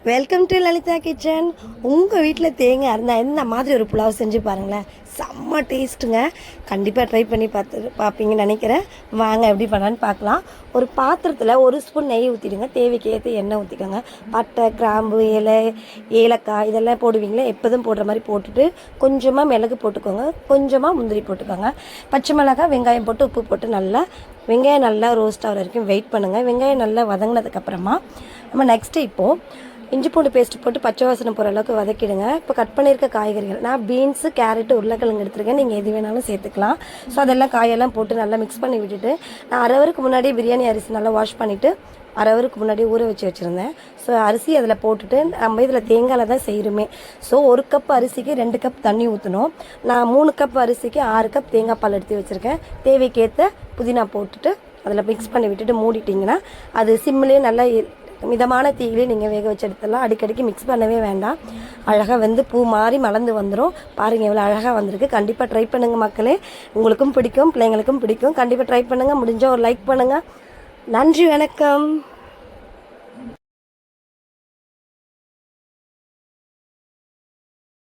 Welcome to Lalitha kitchen. உங்கள் வீட்டில் தேங்காய் இருந்தால் இந்த மாதிரி ஒரு புலாவ் செஞ்சு பாருங்களேன், செம்ம டேஸ்ட்டுங்க. கண்டிப்பாக ட்ரை பண்ணி பார்ப்பீங்கன்னு நினைக்கிறேன். வாங்க எப்படி பண்ணலான்னு பார்க்கலாம். ஒரு பாத்திரத்தில் 1 ஸ்பூன் நெய் ஊற்றிடுங்க. தேவைக்கு ஏற்ற எண்ணெய் ஊற்றிக்கோங்க. பட்டை, கிராம்பு, ஏலக்காய் இதெல்லாம் போடுவீங்களே, எப்போதும் போடுற மாதிரி போட்டுட்டு கொஞ்சமாக மிளகு போட்டுக்கோங்க, கொஞ்சமாக முந்திரி போட்டுக்கோங்க, பச்சை மிளகாய், வெங்காயம் போட்டு உப்பு போட்டு வெங்காயம் நல்லா ரோஸ்ட் ஆகிற வரைக்கும் வெயிட் பண்ணுங்கள். வெங்காயம் நல்லா வதங்கினதுக்கப்புறமா நம்ம நெக்ஸ்ட்டு இப்போது இஞ்சி பூண்டு பேஸ்ட் போட்டு பச்சை வாசனை போகிற அளவுக்கு வதக்கிடுங்க. இப்போ கட் பண்ணியிருக்க காய்கறிகள், நான் பீன்ஸு, கேரட்டு, உருளைக்கிழங்கு எடுத்துருக்கேன். நீங்கள் எது வேணாலும் சேர்த்துக்கலாம். ஸோ அதெல்லாம் காயெல்லாம் போட்டு நல்லா மிக்ஸ் பண்ணி விட்டுட்டு, நான் 1/2 ஹவருக்கு முன்னாடியே பிரியாணி அரிசி நல்லா வாஷ் பண்ணிவிட்டு 1/2 ஹவருக்கு முன்னாடியே ஊற வச்சுருந்தேன். ஸோ அரிசி அதில் போட்டுட்டு, நம்ம இதில் தேங்காயில் தான் செய்கிறோமே. ஸோ 1 கப் அரிசிக்கு 2 கப் தண்ணி ஊற்றணும். நான் 3 கப் அரிசிக்கு 6 கப் தேங்காய் பால் எடுத்து வச்சுருக்கேன். தேவைக்கேற்ற புதினா போட்டுட்டு அதில் மிக்ஸ் பண்ணி விட்டுட்டு மூடிட்டிங்கன்னா அது சிம்மிலே நல்லா மிதமான தீயிலே நீங்கள் வேக வச்சு எடுத்துடலாம். அடிக்கடிக்கு மிக்ஸ் பண்ணவே வேண்டாம். அழகாக வந்து பூ மாதிரி மலர்ந்து வந்துடும். பாருங்கள் எவ்வளோ அழகாக வந்திருக்கு. கண்டிப்பாக ட்ரை பண்ணுங்கள் மக்களே. உங்களுக்கும் பிடிக்கும், பிள்ளைங்களுக்கும் பிடிக்கும். கண்டிப்பாக ட்ரை பண்ணுங்கள். முடிஞ்சால் ஒரு லைக் பண்ணுங்கள். நன்றி, வணக்கம்.